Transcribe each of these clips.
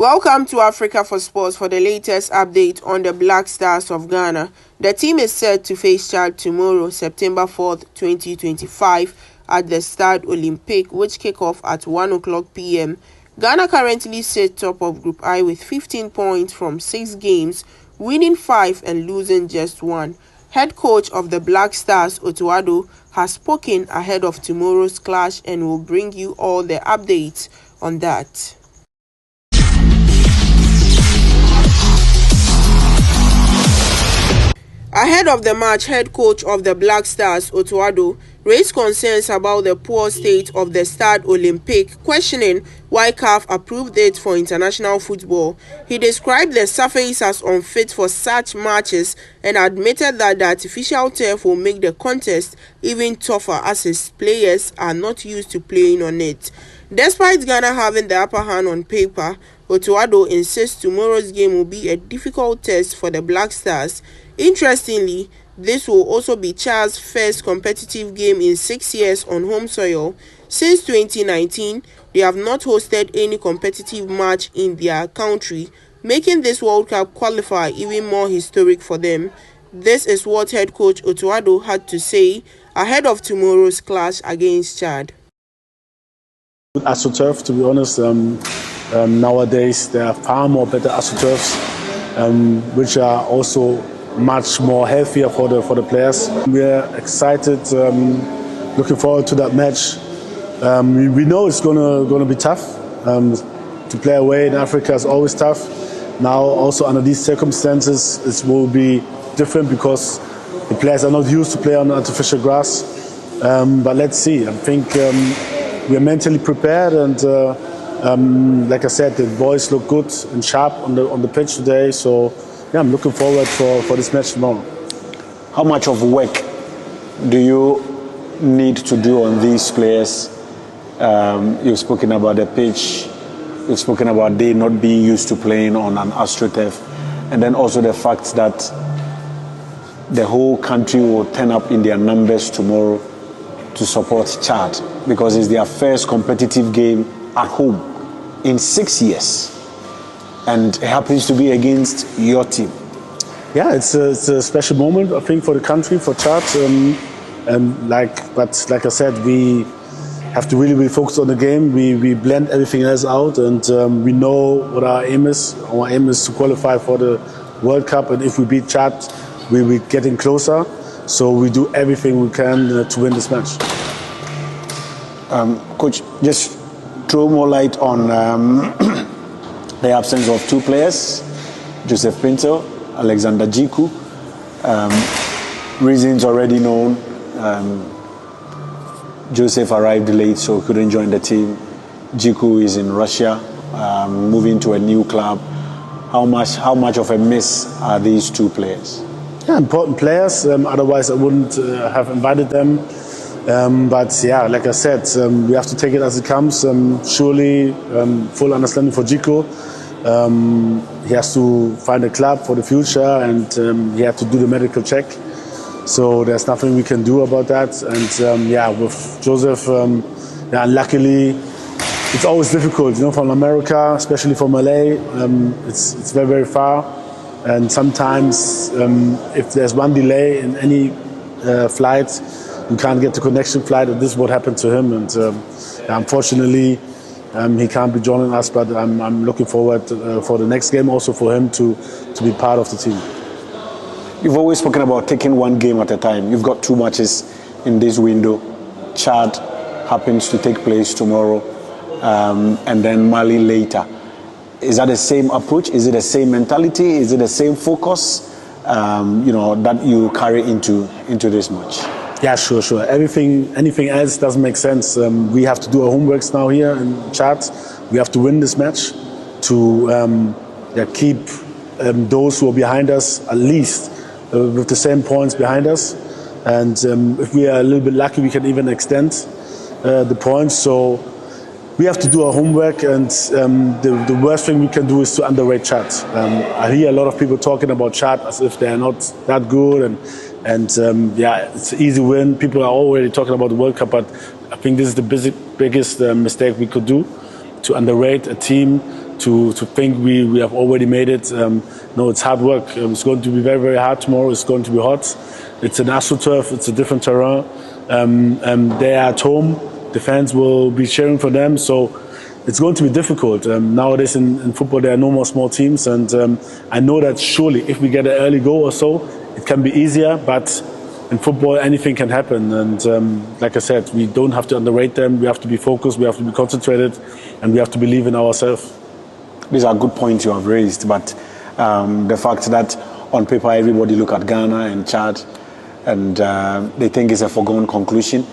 Welcome to Africa for Sports for the latest update on the Black Stars of Ghana. The team is set to face Chad tomorrow, September 4th, 2025 at the Stade Olympique, which kick off at 1 o'clock p.m. Ghana currently sits top of Group I with 15 points from 6 games, winning 5 and losing just 1. Head coach of the Black Stars, Otto Addo, has spoken ahead of tomorrow's clash and will bring you all the updates on that. Ahead of the match, head coach of the Black Stars, Otto Addo, raised concerns about the poor state of the Stade Olympique, questioning why CAF approved it for international football. He described the surface as unfit for such matches and admitted that the artificial turf will make the contest even tougher as his players are not used to playing on it. Despite Ghana having the upper hand on paper, Otto Addo insists tomorrow's game will be a difficult test for the Black Stars. Interestingly, this will also be Chad's first competitive game in 6 years on home soil. Since 2019, they have not hosted any competitive match in their country, making this World Cup qualifier even more historic for them. This is what head coach Otto Addo had to say ahead of tomorrow's clash against Chad. AstroTurf, to be honest, nowadays there are far more better AstroTurfs, which are also much more healthier for the players. We are excited, looking forward to that match. We know it's gonna be tough. To play away in Africa is always tough. Now, also under these circumstances, it will be different because the players are not used to play on artificial grass. But let's see. I think we are mentally prepared, and like I said, the boys look good and sharp on the pitch today. So yeah, I'm looking forward for this match tomorrow. How much of work do you need to do on these players? You've spoken about the pitch, you've spoken about they not being used to playing on an AstroTurf, and then also the fact that the whole country will turn up in their numbers tomorrow to support Chad because it's their first competitive game at home in 6 years. And it happens to be against your team. Yeah, it's a special moment, I think, for the country, for Chad. But like I said, we have to really focus on the game. We blend everything else out, and we know what our aim is. Our aim is to qualify for the World Cup, and if we beat Chad, we'll be getting closer. So we do everything we can to win this match. Coach, just throw more light on the absence of 2 players, Joseph Paintsil, Alexander Djiku. Reasons already known. Joseph arrived late, so couldn't join the team. Djiku is in Russia, moving to a new club. How much of a miss are these 2 players? Yeah, important players. Otherwise, I wouldn't have invited them. But yeah, like I said, we have to take it as it comes. Surely, full understanding for Djiku. He has to find a club for the future, and he had to do the medical check. So there's nothing we can do about that. And yeah, with Joseph, luckily, it's always difficult, from America, especially from LA. It's very, very far. And sometimes, if there's one delay in any flight, you can't get the connection flight, and this is what happened to him. And unfortunately, he can't be joining us, but I'm looking forward for the next game, also for him to be part of the team. You've always spoken about taking one game at a time. You've got 2 matches in this window. Chad happens to take place tomorrow, and then Mali later. Is that the same approach? Is it the same mentality? Is it the same focus, that you carry into this match? Yeah, sure. Anything else doesn't make sense. We have to do our homeworks now here in Chad. We have to win this match to keep those who are behind us at least with the same points behind us. And if we are a little bit lucky, we can even extend the points. So we have to do our homework, and the worst thing we can do is to underrate Chad. I hear a lot of people talking about Chad as if they're not that good, and it's an easy win. People are already talking about the World Cup, but I think this is the biggest mistake we could do, to underrate a team to think we have already made it. No, it's hard work. It's going to be very, very hard tomorrow. It's going to be hot. It's an AstroTurf. It's a different terrain. They are at home. The fans will be cheering for them. So it's going to be difficult. Nowadays in football, there are no more small teams. And I know that surely if we get an early goal or so, it can be easier. But in football, anything can happen. And like I said, we don't have to underrate them. We have to be focused. We have to be concentrated. And we have to believe in ourselves. These are good points you have raised. But the fact that on paper, everybody look at Ghana and Chad and they think it's a foregone conclusion.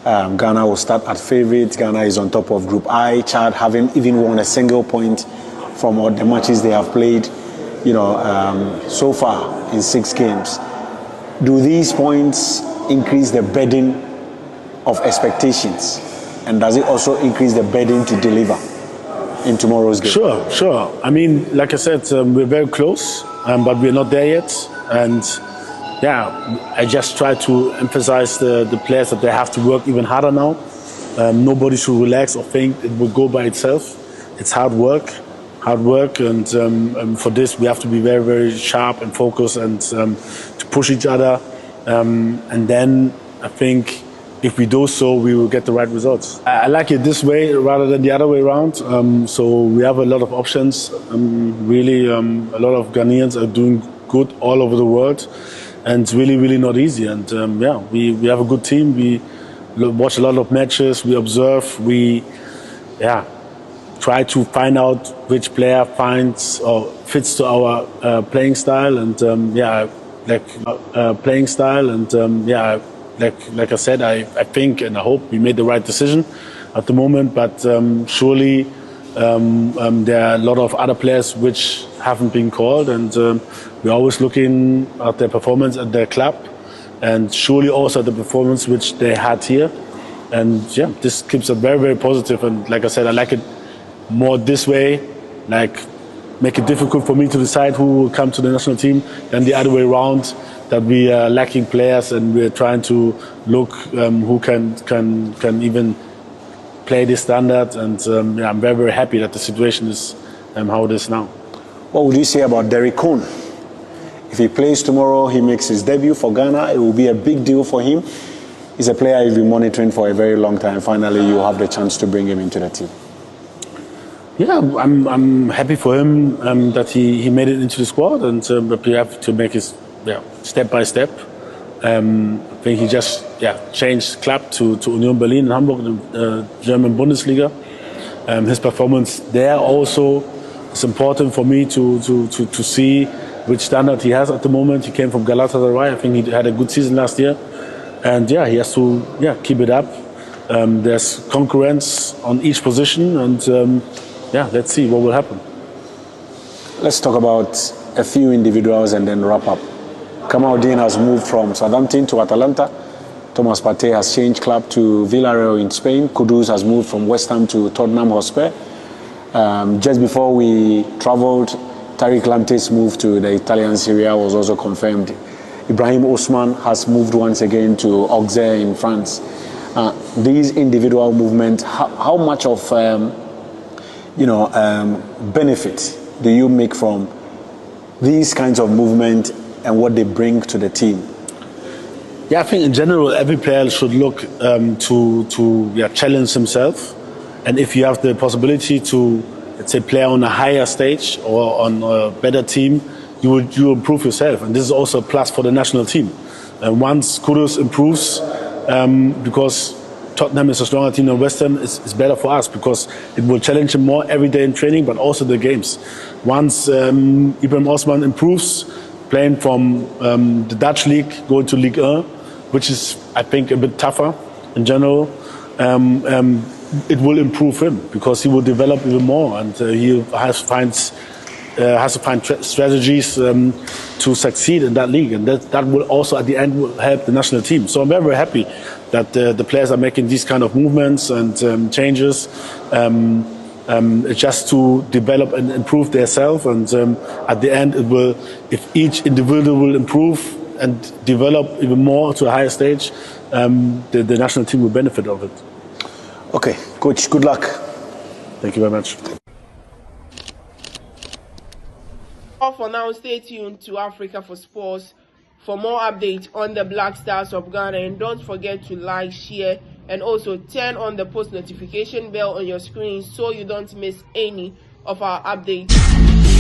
Ghana will start at favourites. Ghana is on top of Group I. Chad haven't even won a single point from all the matches they have played, so far in 6 games. Do these points increase the burden of expectations? And does it also increase the burden to deliver in tomorrow's game? Sure. I mean, like I said, we're very close, but we're not there yet. And yeah, I just try to emphasize the players that they have to work even harder now. Nobody should relax or think it will go by itself. It's hard work, and for this we have to be very, very sharp and focused and to push each other. And then I think if we do so, we will get the right results. I like it this way rather than the other way around. So we have a lot of options. Really, a lot of Ghanaians are doing good all over the world. And it's really, really not easy. And we have a good team. We watch a lot of matches. We observe. We try to find out which player finds or fits to our playing style. And playing style. And like I said, I think and I hope we made the right decision at the moment. But surely there are a lot of other players which haven't been called, and we're always looking at their performance at their club, and surely also the performance which they had here. And this keeps it very, very positive. And like I said, I like it more this way, like make it difficult for me to decide who will come to the national team than the other way around, that we are lacking players and we're trying to look who can even play this standard. And I'm very, very happy that the situation is how it is now. What would you say about Derek Cohn? If he plays tomorrow, he makes his debut for Ghana, it will be a big deal for him. He's a player you've been monitoring for a very long time. Finally, you have the chance to bring him into the team. Yeah, I'm happy for him that he made it into the squad, and but we have to make it step by step. I think he just changed club to Union Berlin in Hamburg, the German Bundesliga. His performance there also is important for me to see which standard he has at the moment. He came from Galatasaray. I think he had a good season last year, and he has to keep it up. There's concurrence on each position, and let's see what will happen. Let's talk about a few individuals and then wrap up. Kamaldeen has moved from Southampton to Atalanta. Thomas Partey has changed club to Villarreal in Spain. Kudus has moved from West Ham to Tottenham Hotspur. Just before we travelled, Tariq Lamptey's move to the Italian Serie A was also confirmed. Ibrahim Osman has moved once again to Auxerre in France. These individual movements, how much of benefit do you make from these kinds of movement and what they bring to the team? Yeah, I think in general every player should look to challenge himself, and if you have the possibility to, let's say, play on a higher stage or on a better team, you improve yourself, and this is also a plus for the national team. And once Kudus improves, because Tottenham is a stronger team than West Ham, it's better for us because it will challenge him more every day in training, but also the games. Once Ibrahim Osman improves, playing from the Dutch league, going to Ligue 1, which is, I think, a bit tougher in general, it will improve him because he will develop even more, and he has to find strategies to succeed in that league, and that will also at the end will help the national team. So I'm very, very happy that the players are making these kind of movements and changes just to develop and improve themselves, and at the end it will, if each individual will improve and develop even more to a higher stage, the national team will benefit of it. Okay, Coach, good luck. Thank you very much. But for now, stay tuned to Africa for Sports for more updates on the Black Stars of Ghana, and don't forget to like, share, and also turn on the post notification bell on your screen so you don't miss any of our updates.